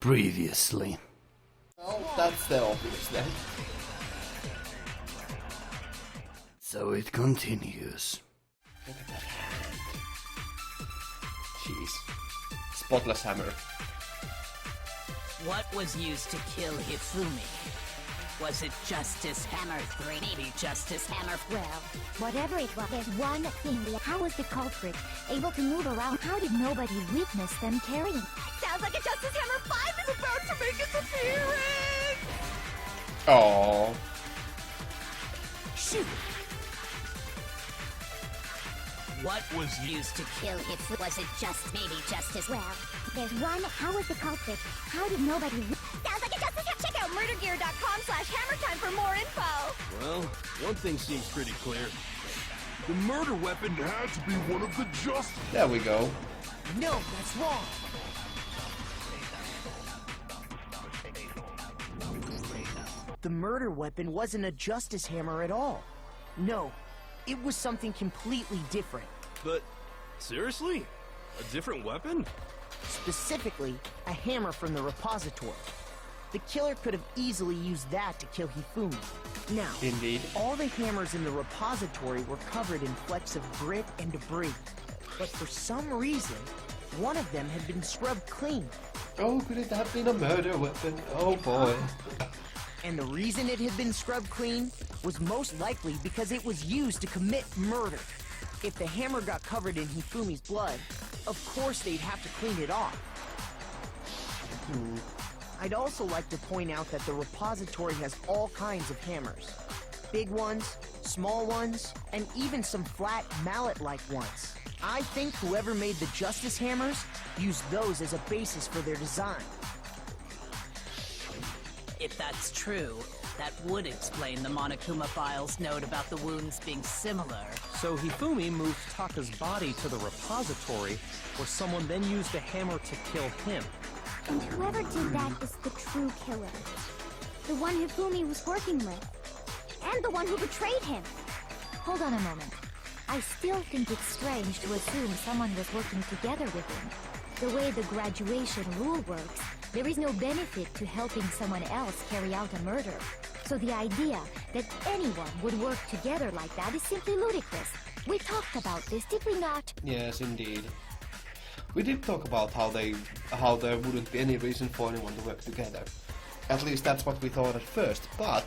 Previously. Well, that's the obvious then. So it continues. Look at that hand. Jeez. Spotless hammer. What was used to kill Hifumi? Was it Justice Hammer 3? Maybe Justice Hammer... Well, whatever it was, there's one thing. How was the culprit able to move around? How did nobody witness them carrying? Sounds like a Justice Hammer 5 is about to make its appearance! Aww. Shoot! What was used to kill Hifumi? Was it maybe Justice... Well, there's one. How was the culprit? How did nobody... Sounds like a Justice Hammer! Check out murdergear.com/hammertime for more info! Well, one thing seems pretty clear. The murder weapon had to be one of the just... There we go. No, that's wrong! The murder weapon wasn't a justice hammer at all. No, it was something completely different. But, seriously? A different weapon? Specifically, a hammer from the repository. The killer could have easily used that to kill Hifumi. Now, Indeed. all the hammers in the repository were covered in flecks of grit and debris. But for some reason, one of them had been scrubbed clean. Oh, could it have been a murder weapon? Oh boy. And the reason it had been scrubbed clean was most likely because it was used to commit murder. If the hammer got covered in Hifumi's blood, of course they'd have to clean it off. I'd also like to point out that the repository has all kinds of hammers. Big ones, small ones, and even some flat mallet-like ones. I think whoever made the Justice Hammers used those as a basis for their design. If that's true, that would explain the Monokuma file's note about the wounds being similar. So Hifumi moved Taka's body to the repository, where someone then used a hammer to kill him. And whoever did that is the true killer. The one Hifumi was working with. And the one who betrayed him. Hold on a moment. I still think it's strange to assume someone was working together with him. The way the graduation rule works, there is no benefit to helping someone else carry out a murder. So the idea that anyone would work together like that is simply ludicrous. We talked about this, did we not? Yes, indeed. We did talk about how there wouldn't be any reason for anyone to work together. At least that's what we thought at first, but...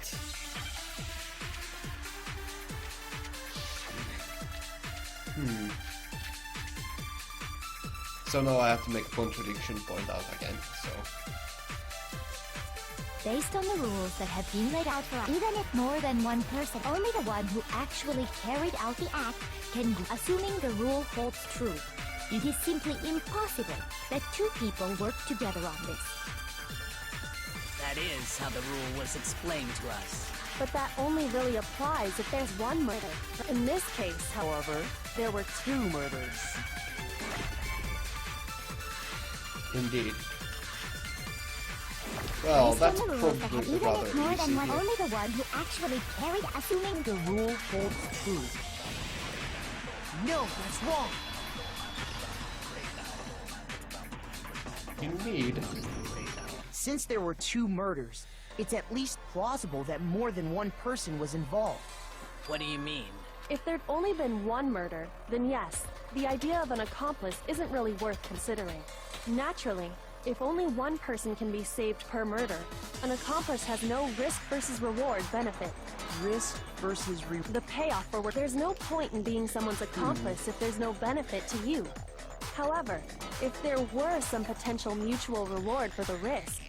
So now I have to make a contradiction point out again, so... Based on the rules that have been laid out for us, even if more than one person, only the one who actually carried out the act can go. Assuming the rule holds true, it is simply impossible that two people work together on this. That is how the rule was explained to us. But that only really applies if there's one murder. In this case, however, there were two murders. Indeed. Well, Based on that's the rules that probably have even rather if more than easy. one, only the one who actually carried, assuming The rule holds true. No, that's wrong. Indeed. Since there were two murders, it's at least plausible that more than one person was involved. What do you mean? If there'd only been one murder, then yes, the idea of an accomplice isn't really worth considering. Naturally, if only one person can be saved per murder, an accomplice has no risk versus reward benefit. Risk versus The payoff for work. There's no point in being someone's accomplice if there's no benefit to you. However, if there were some potential mutual reward for the risk,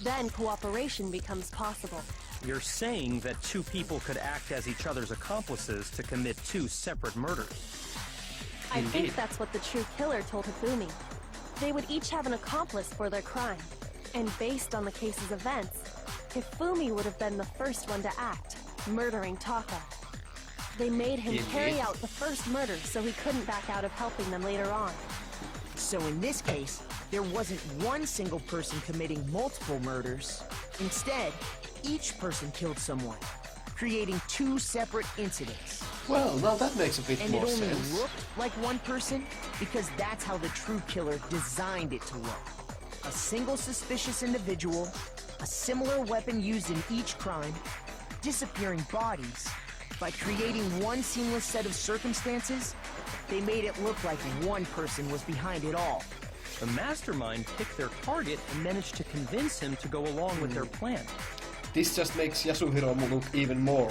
then cooperation becomes possible. You're saying that two people could act as each other's accomplices to commit two separate murders. I Indeed. think that's what the true killer told Hifumi. They would each have an accomplice for their crime. And based on the case's events, Hifumi would have been the first one to act, murdering Taka. They made him carry out the first murder so he couldn't back out of helping them later on. So in this case, there wasn't one single person committing multiple murders. Instead, each person killed someone, creating two separate incidents. Well, now that makes a bit And more it only sense. looked like one person because that's how the true killer designed it to look. A single suspicious individual, a similar weapon used in each crime, disappearing bodies. By creating one seamless set of circumstances, they made it look like one person was behind it all. The mastermind picked their target and managed to convince him to go along with their plan. This just makes Yasuhiro look even more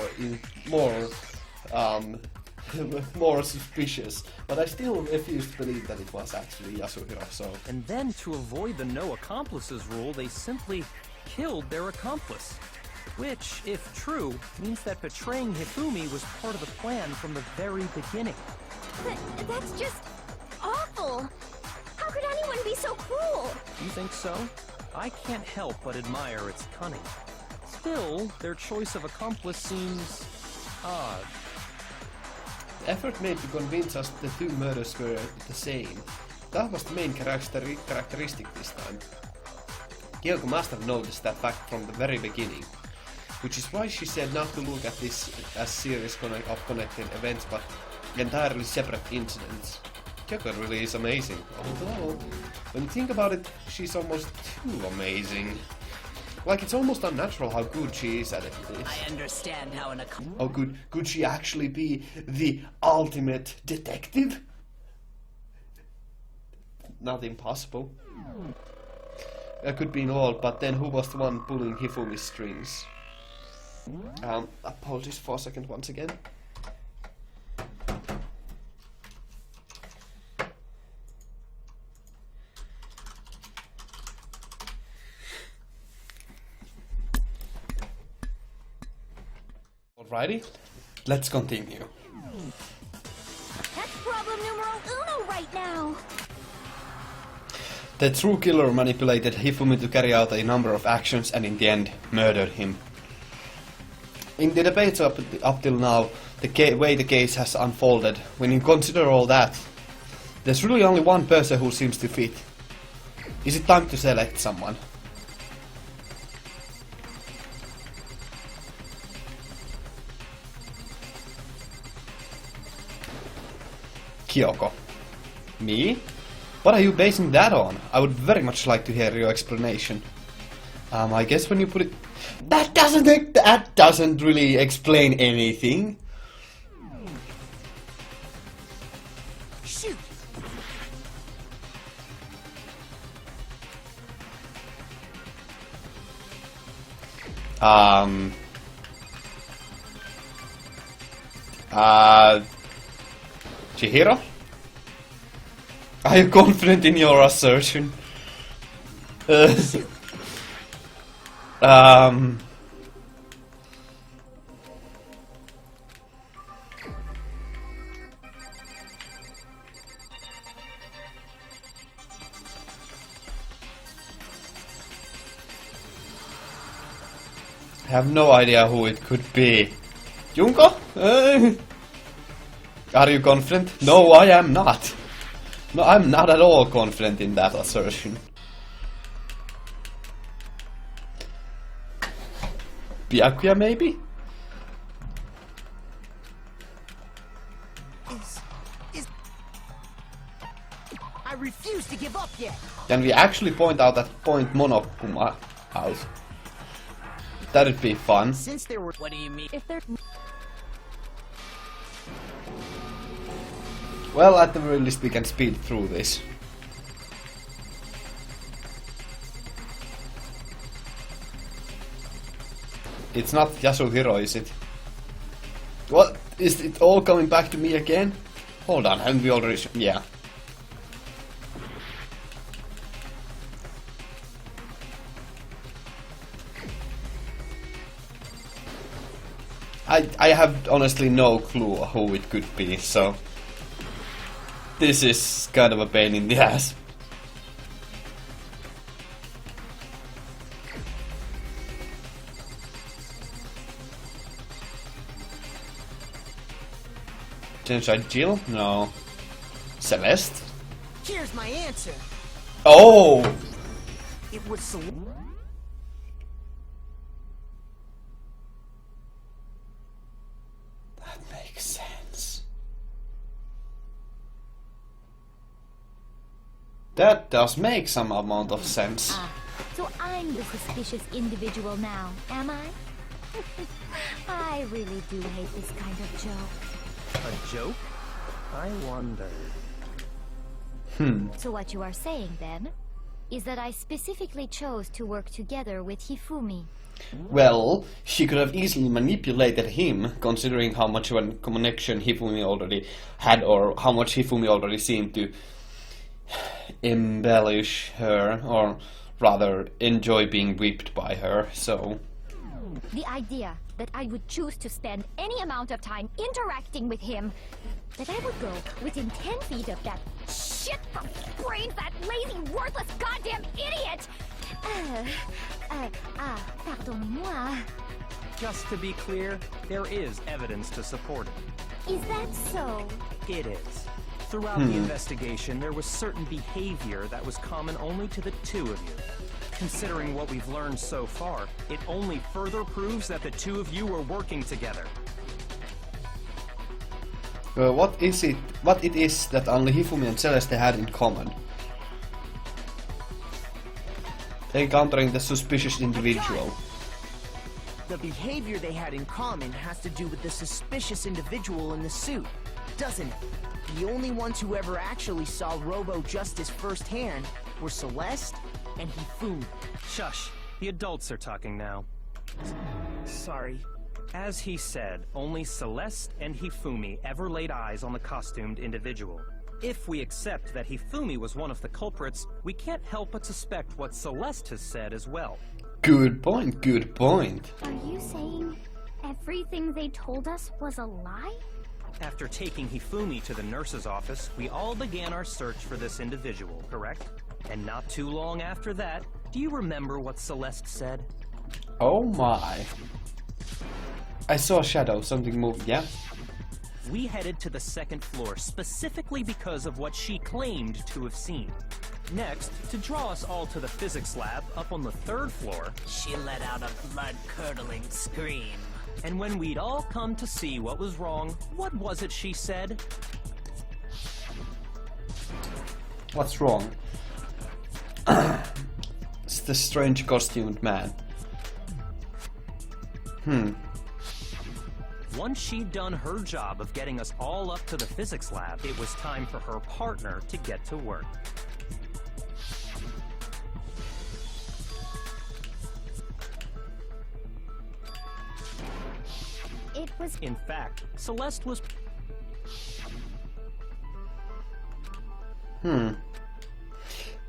more suspicious. But I still refuse to believe that it was actually Yasuhiro, so... And then, to avoid the no accomplices rule, they simply killed their accomplice. Which, if true, means that betraying Hifumi was part of the plan from the very beginning. But that's just awful. How could anyone be so cruel? You think so? I can't help but admire its cunning. Still, their choice of accomplice seems odd. The effort made to convince us the two murders were the same. That was the main characteristic this time. Kyoko must have noticed that fact from the very beginning. Which is why she said not to look at this as series of connected events, but entirely separate incidents. Kyoko really is amazing, although, when you think about it, she's almost too amazing. Like, it's almost unnatural how good she is at it. I understand how Oh, could she actually be the ultimate detective? Not impossible. It could be involved, but then who was the one pulling Hifumi's strings? Apologies for a second once again. Alrighty, let's continue. That's problem numero uno right now. The true killer manipulated Hifumi to carry out a number of actions and in the end murdered him. In the debates up till now, the way the case has unfolded, when you consider all that, there's really only one person who seems to fit. Is it time to select someone? Kyoko. Me? What are you basing that on? I would very much like to hear your explanation. I guess when you put it... That doesn't really explain anything. Shoot! Chihiro? Are you confident in your assertion? I have no idea who it could be. Junko? Are you confident? No, I am not. No, I'm not at all confident in that assertion. Byakuya, maybe? I refuse to give up yet. Can we actually point out that Point Monokuma out? That'd be fun. Since there were... What do you mean? If they're... Well, at the very least we can speed through this. It's not Yasuhiro, is it? What? Is it all coming back to me again? Hold on, haven't we already... Yeah. I have honestly no clue who it could be, so... This is kind of a pain in the ass. Genocide Jill? No. Celeste? Here's my answer. Oh! It was That makes sense. That does make some amount of sense. Ah, so I'm the suspicious individual now, am I? I really do hate this kind of joke. A joke? I wonder. So what you are saying, then, is that I specifically chose to work together with Hifumi. Well, she could have easily manipulated him, considering how much of a connection Hifumi already had, or how much Hifumi already seemed to embellish her, or rather enjoy being whipped by her, so... The idea that I would choose to spend any amount of time interacting with him, that I would go within 10 feet of that shit-brained, that lazy, worthless goddamn idiot! Pardonnez-moi. Just to be clear, there is evidence to support it. Is that so? It is. Throughout the investigation, there was certain behavior that was common only to the two of you. Considering what we've learned so far, it only further proves that the two of you were working together. What it is that only Hifumi and Celeste had in common? Encountering the suspicious individual. The behavior they had in common has to do with the suspicious individual in the suit, doesn't it? The only ones who ever actually saw Robo-Justice firsthand were Celeste and Hifumi. Shush. The adults are talking now. Sorry. As he said, only Celeste and Hifumi ever laid eyes on the costumed individual. If we accept that Hifumi was one of the culprits, we can't help but suspect what Celeste has said as well. Good point, good point. Are you saying everything they told us was a lie? After taking Hifumi to the nurse's office, we all began our search for this individual, correct? And not too long after that, do you remember what Celeste said? Oh my. I saw a shadow, something moved, yeah? We headed to the second floor specifically because of what she claimed to have seen. Next, to draw us all to the physics lab up on the third floor, She let out a blood-curdling scream. and when we'd all come to see what was wrong, what was it she said? What's wrong? It's the strange costumed man. Once she'd done her job of getting us all up to the physics lab, it was time for her partner to get to work. It was... In fact, Celeste was...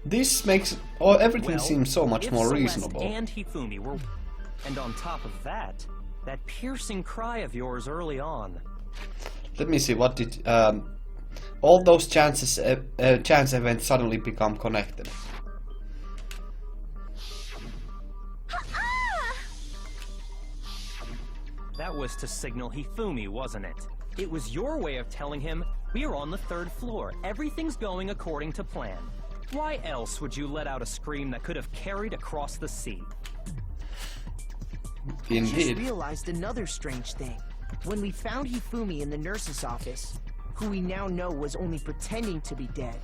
This makes everything Well, seem so much if more Celeste reasonable. and Hifumi were... And on top of that, that piercing cry of yours early on. Let me see, what did... all those chance events suddenly become connected. That was to signal Hifumi, wasn't it? It was your way of telling him, we're on the third floor, everything's going according to plan. Why else would you let out a scream that could have carried across the sea? I just Indeed. realized another strange thing. When we found Hifumi in the nurse's office, who we now know was only pretending to be dead,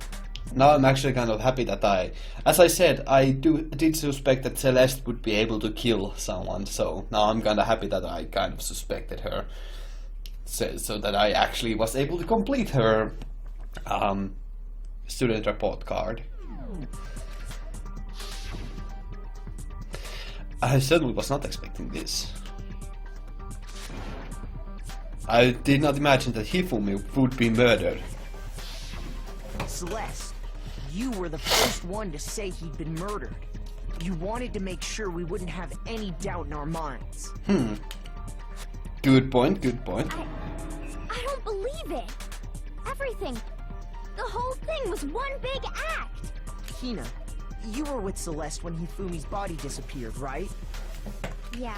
Now I'm actually kind of happy that as I said, I did suspect that Celeste would be able to kill someone, so now I'm kind of happy that I kind of suspected her, so that I actually was able to complete her student report card. I certainly was not expecting this. I did not imagine that Hifumi would be murdered. Celeste, you were the first one to say he'd been murdered. You wanted to make sure we wouldn't have any doubt in our minds. Good point, good point. I don't believe it! Everything... The whole thing was one big act! Hina, you were with Celeste when Hifumi's body disappeared, right? Yeah.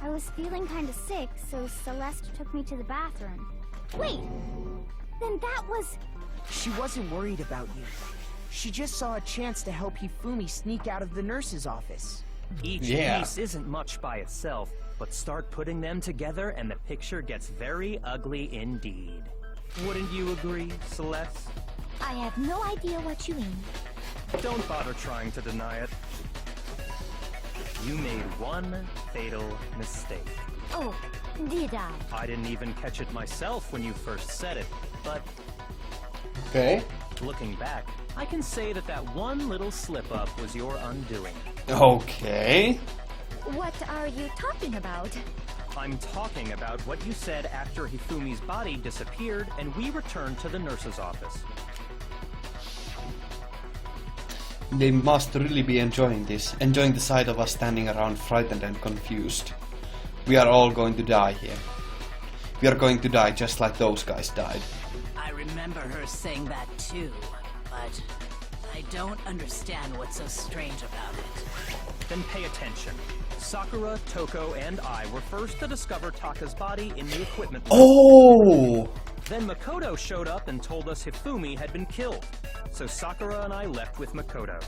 I was feeling kinda sick, so Celeste took me to the bathroom. Wait! Then that was... She wasn't worried about you. She just saw a chance to help Hifumi sneak out of the nurse's office. Each Yeah. piece isn't much by itself, but start putting them together and the picture gets very ugly indeed. Wouldn't you agree, Celeste? I have no idea what you mean. Don't bother trying to deny it. You made one fatal mistake. Oh, did I? I didn't even catch it myself when you first said it, but Okay. looking back, I can say that that one little slip-up was your undoing. Okay. What are you talking about? I'm talking about what you said after Hifumi's body disappeared and we returned to the nurse's office. They must really be enjoying this. Enjoying the sight of us standing around frightened and confused. We are all going to die here. We are going to die just like those guys died. I remember her saying that too, but I don't understand what's so strange about it. Then pay attention. Sakura, Toko, and I were first to discover Taka's body in the equipment room. Oh! Then Makoto showed up and told us Hifumi had been killed. So Sakura and I left with Makoto.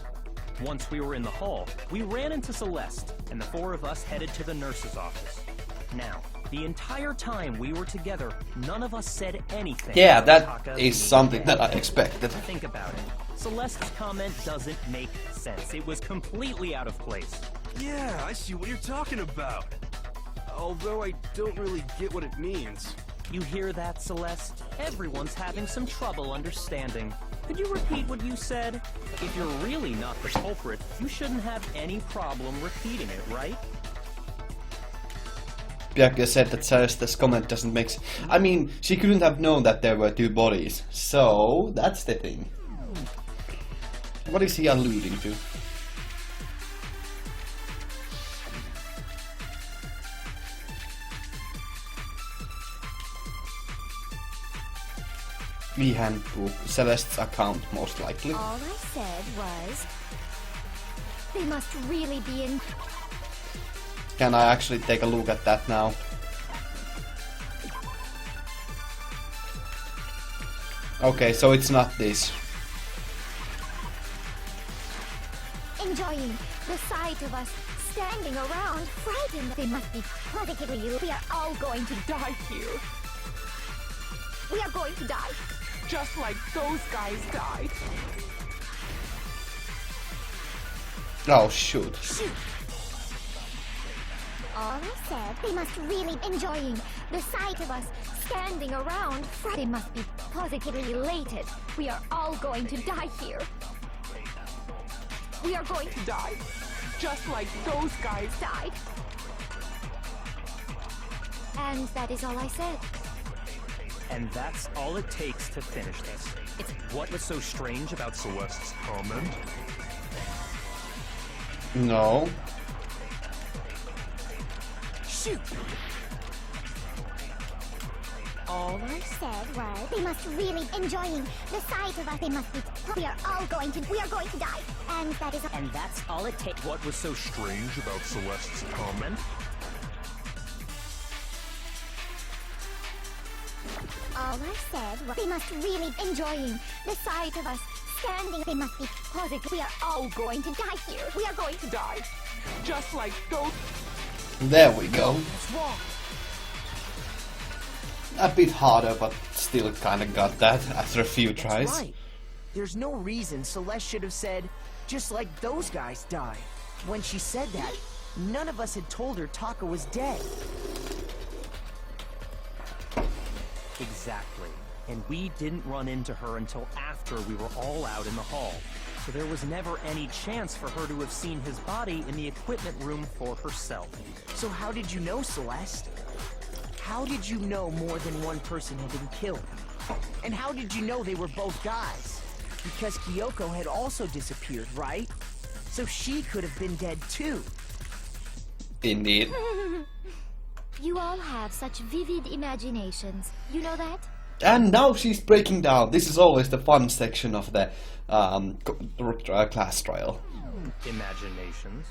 Once we were in the hall, we ran into Celeste, and the four of us headed to the nurse's office. Now, the entire time we were together, none of us said anything. Yeah, about that Taka is being something dead. that I expected. Think about it. Celeste's comment doesn't make sense. It was completely out of place. Yeah, I see what you're talking about. Although I don't really get what it means. You hear that, Celeste? Everyone's having some trouble understanding. Could you repeat what you said? If you're really not the culprit, you shouldn't have any problem repeating it, right? Bianca said that Celeste's comment doesn't make sense. I mean, she couldn't have known that there were two bodies. So, that's the thing. What is he alluding to? The handbook, Celeste's account, most likely. All I said was... They must really be in... Can I actually take a look at that now? Okay, so it's not this. enjoying the sight of us standing around, frightened. They must be positively ill. We are all going to die here. We are going to die. Just like those guys died. Oh, shoot. All I said, they must really enjoying the sight of us standing around. They must be positively elated. We are all going to die here. We are going to die. Just like those guys died. And that is all I said. And that's all it takes to finish this. It's what was so strange about Celeste's comment? No. Shoot! All I said was they must really enjoying the sight of us. They must be. We are going to die. And that is. And that's all it takes. What was so strange about Celeste's comment? All I said was they must really enjoying the sight of us standing. They must be positive. We are all going to die here. We are going to die. just like those. There we go. What's wrong? A bit harder, but still kinda got that after a few tries. That's right. There's no reason Celeste should have said, just like those guys died. When she said that, none of us had told her Taka was dead. Exactly. And we didn't run into her until after we were all out in the hall. So there was never any chance for her to have seen his body in the equipment room for herself. So how did you know, Celeste? How did you know more than one person had been killed? And how did you know they were both guys? Because Kyoko had also disappeared, right? So she could have been dead too. Indeed. You all have such vivid imaginations. You know that? And now she's breaking down. This is always the fun section of the class trial. Imaginations.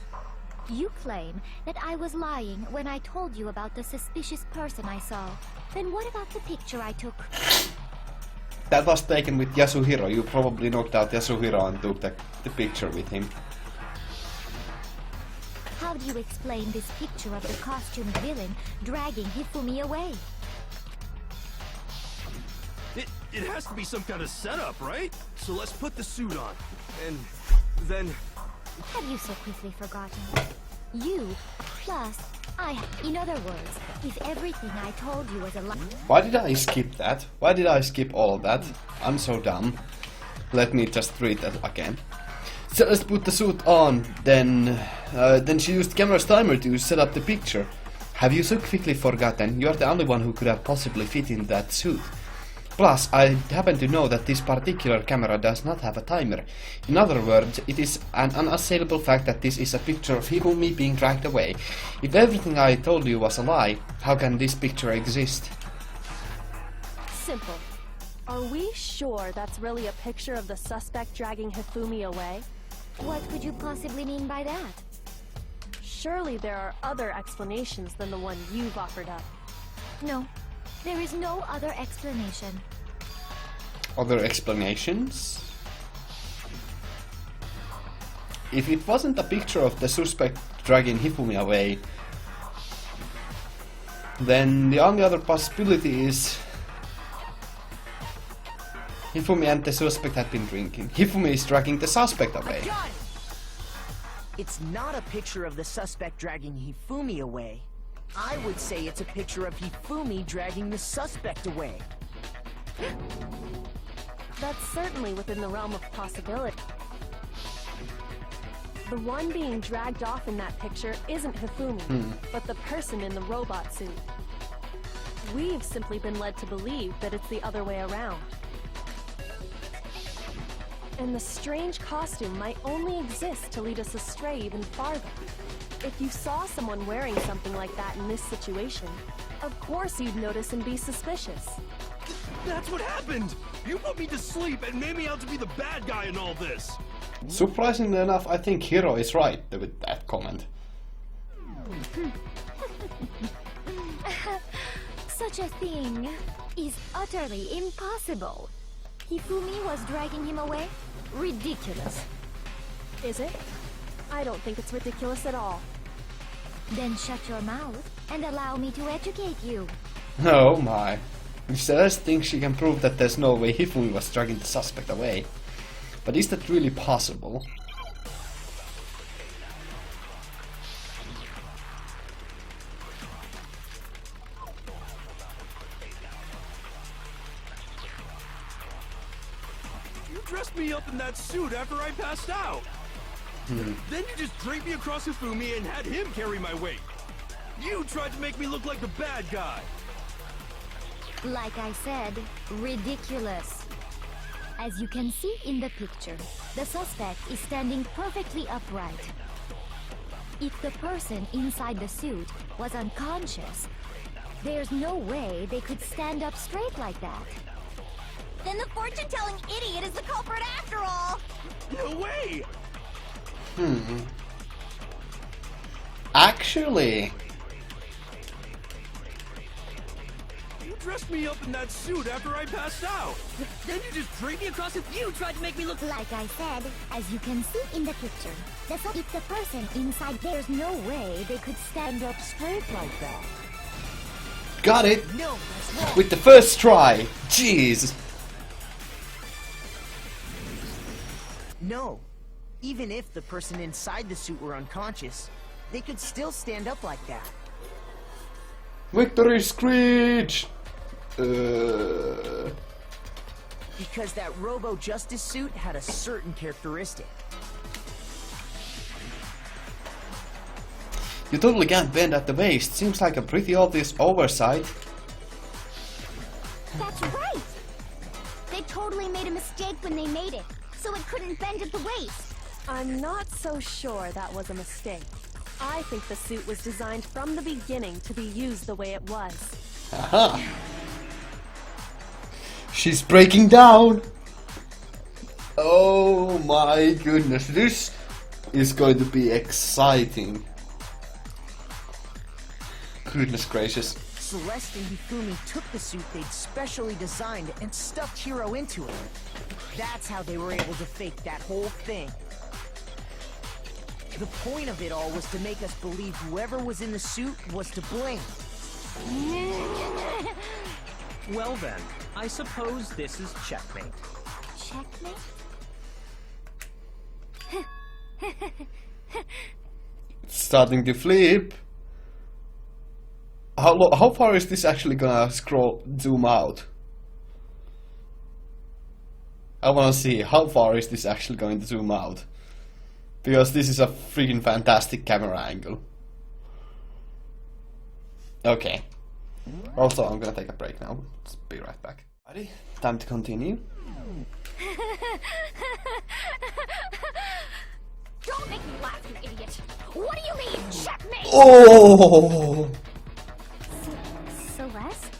You claim that I was lying when I told you about the suspicious person I saw. Then what about the picture I took? That was taken with Yasuhiro. You probably knocked out Yasuhiro and took the picture with him. How do you explain this picture of the costumed villain dragging Hifumi away? It has to be some kind of setup, right? So let's put the suit on. And then... Have you so quickly forgotten? You, plus, I... In other words, if everything I told you was a lie... Why did I skip that? Why did I skip all that? I'm so dumb. Let me just read that again. So let's put the suit on, then she used camera's timer to set up the picture. Have you so quickly forgotten? You're the only one who could have possibly fit in that suit. Plus, I happen to know that this particular camera does not have a timer. In other words, it is an unassailable fact that this is a picture of Hifumi being dragged away. If everything I told you was a lie, how can this picture exist? Simple. Are we sure that's really a picture of the suspect dragging Hifumi away? What could you possibly mean by that? Surely there are other explanations than the one you've offered up. No, there is no other explanation. Other explanations? If it wasn't a picture of the suspect dragging Hifumi away, then the only other possibility is Hifumi and the suspect had been drinking. Hifumi is dragging the suspect away. It's not a picture of the suspect dragging Hifumi away. I would say it's a picture of Hifumi dragging the suspect away. That's certainly within the realm of possibility. The one being dragged off in that picture isn't Hifumi, but the person in the robot suit. We've simply been led to believe that it's the other way around. And the strange costume might only exist to lead us astray even farther. If you saw someone wearing something like that in this situation, of course you'd notice and be suspicious. That's what happened! You put me to sleep and made me out to be the bad guy in all this! Surprisingly enough, I think Hiro is right with that comment. Such a thing is utterly impossible. Hifumi was dragging him away? Ridiculous. Is it? I don't think it's ridiculous at all. Then shut your mouth and allow me to educate you. Oh my. Celeste thinks she can prove that there's no way Hifumi was dragging the suspect away. But is that really possible? You dressed me up in that suit after I passed out! Then you just draped me across Hifumi and had him carry my weight! You tried to make me look like the bad guy! Like I said, ridiculous. As you can see in the picture, the suspect is standing perfectly upright. If the person inside the suit was unconscious, there's no way they could stand up straight like that. Then the fortune-telling idiot is the culprit after all! No way! Actually... You dressed me up in that suit after I passed out! Then you just draped me across You tried to make me look Like I said, as you can see in the picture, if the person inside, there's no way they could stand up straight like that. Got it! No, that's wrong. With the first try! Jeez! No. Even if the person inside the suit were unconscious, they could still stand up like that. Victory Screech! Because that Robo-Justice suit had a certain characteristic. You totally can't bend at the waist. Seems like a pretty obvious oversight. That's right! They totally made a mistake when they made it, so it couldn't bend at the waist. I'm not so sure that was a mistake. I think the suit was designed from the beginning to be used the way it was. Aha! She's breaking down! Oh my goodness, this is going to be exciting. Goodness gracious. Celeste and Hifumi took the suit they'd specially designed and stuffed Hiro into it. That's how they were able to fake that whole thing. The point of it all was to make us believe whoever was in the suit was to blame. Well then, I suppose this is checkmate. Checkmate? It's starting to flip. How far is this actually gonna zoom out? I wanna see how far is this actually going to zoom out. Because this is a freaking fantastic camera angle. Okay. Also, I'm gonna take a break now. Let's be right back. Ready? Time to continue. Don't make me laugh, you idiot! What do you mean, checkmate? Oh! Celeste?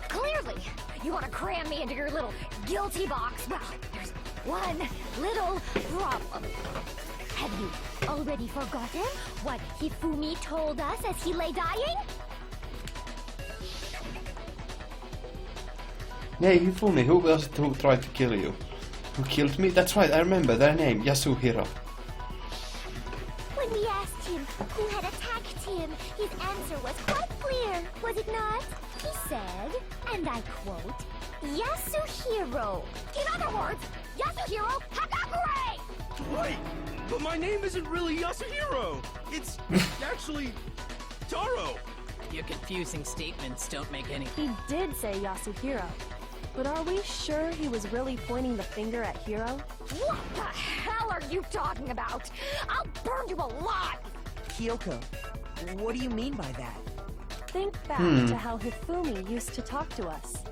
Clearly, you want to cram me into your little guilty box. Well, there's one little problem. Have you already forgotten what Hifumi told us as he lay dying? Yeah, Hifumi, who was it who tried to kill you? Who killed me? That's right, I remember their name, Yasuhiro. When we asked him who had attacked him, his answer was quite clear, was it not? He said, and I quote, Yasuhiro. In other words, Yasuhiro Hagakure! Right, but my name isn't really Yasuhiro. It's actually Taro. Your confusing statements don't make any... He did say Yasuhiro. But are we sure he was really pointing the finger at Hiro? What the hell are you talking about? I'll burn you alive! Kyoko, what do you mean by that? Think back to how Hifumi used to talk to us.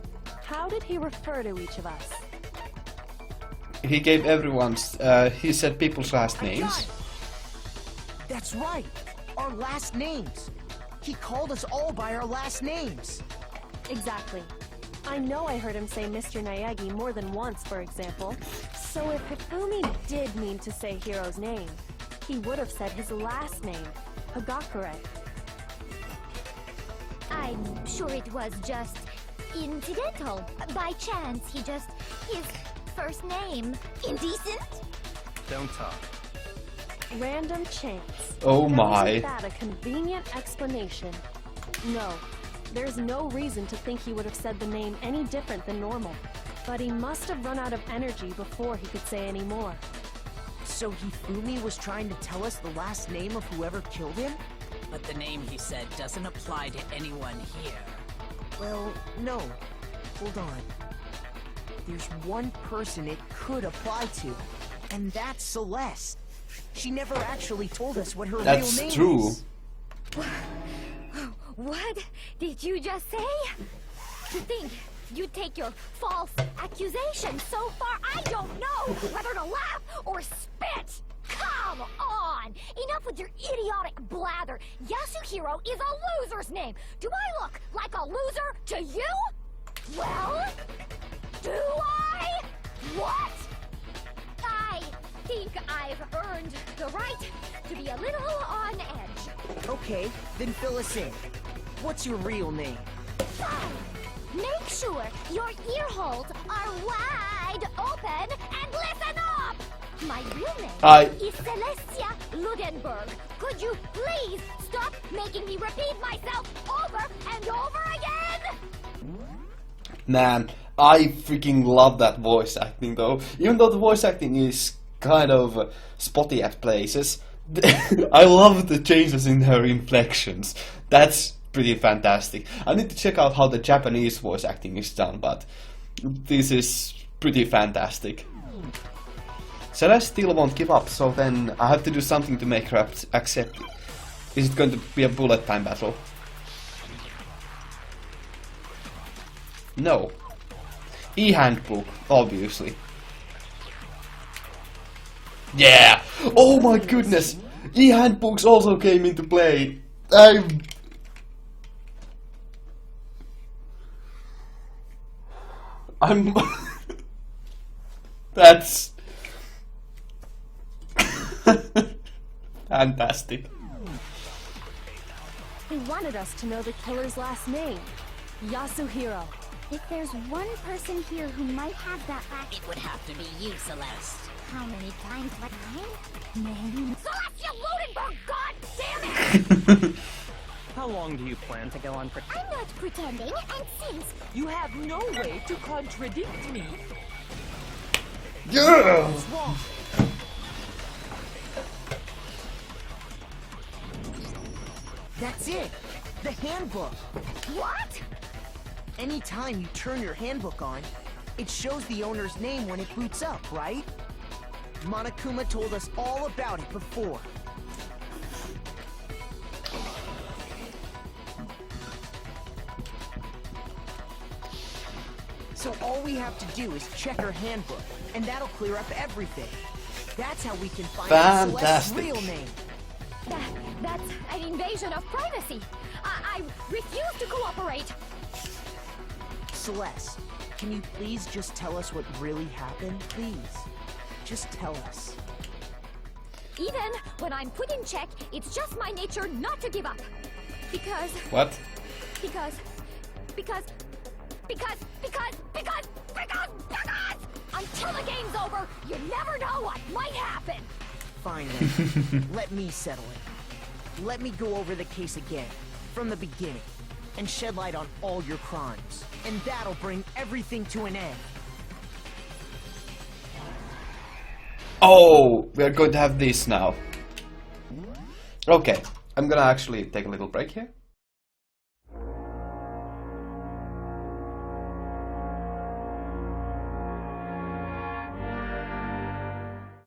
How did he refer to each of us? He gave everyone's, he said people's last names. That's right, our last names. He called us all by our last names. Exactly. I know I heard him say Mr. Naegi more than once, for example. So if Hifumi did mean to say Hiro's name, he would have said his last name, Hagakure. I'm sure it was just incidental. By chance, his first name. Indecent? Don't talk. Random chance. Oh Now, my. isn't that a convenient explanation? No, there's no reason to think he would have said the name any different than normal. But he must have run out of energy before he could say any more. So Hifumi was trying to tell us the last name of whoever killed him? But the name he said doesn't apply to anyone here. Well, no. Hold on. There's one person it could apply to, and that's Celeste. She never actually told us what her real name is. That's true. What did you just say? To think you'd take your false accusation so far, I don't know whether to laugh or spit! Come on! Enough with your idiotic blather! Yasuhiro is a loser's name! Do I look like a loser to you? Well, do I? What? I think I've earned the right to be a little on edge. Okay, then fill us in. What's your real name? Fine. Make sure your ear holes are wide open and listen up! My real name is Celestia Ludenberg. Could you please stop making me repeat myself over and over again? Man, I freaking love that voice acting though. Even though the voice acting is kind of spotty at places, I love the changes in her inflections. That's pretty fantastic. I need to check out how the Japanese voice acting is done, but this is pretty fantastic. Celeste still won't give up, so then I have to do something to make her accept it. Is it going to be a bullet time battle? No. E-handbook, obviously. Yeah! Oh my goodness! E-handbooks also came into play. I'm That's fantastic. He wanted us to know the killer's last name, Yasuhiro. If there's one person here who might have that last... It would have to be you, Celeste. How many times would I name? Celestia Ludenberg, god damn it! How How long do you plan to go on for? I'm not pretending, and since You have no way to contradict me. Yeah! What's wrong? That's it! The handbook! what? Anytime you turn your handbook on, it shows the owner's name when it boots up, right? Monokuma told us all about it before. So all we have to do is check her handbook, and that'll clear up everything. That's how we can find out Celeste's Fantastic. real name. That's an invasion of privacy. I refuse to cooperate. Celeste, can you please just tell us what really happened, please? Just tell us. Even when I'm put in check, it's just my nature not to give up. Because, What? because, until the game's over, you never know what might happen. Fine then. Let me settle it. Let me go over the case again, from the beginning, and shed light on all your crimes. And that'll bring everything to an end. Oh, we are going to have this now. Okay, I'm gonna actually take a little break here.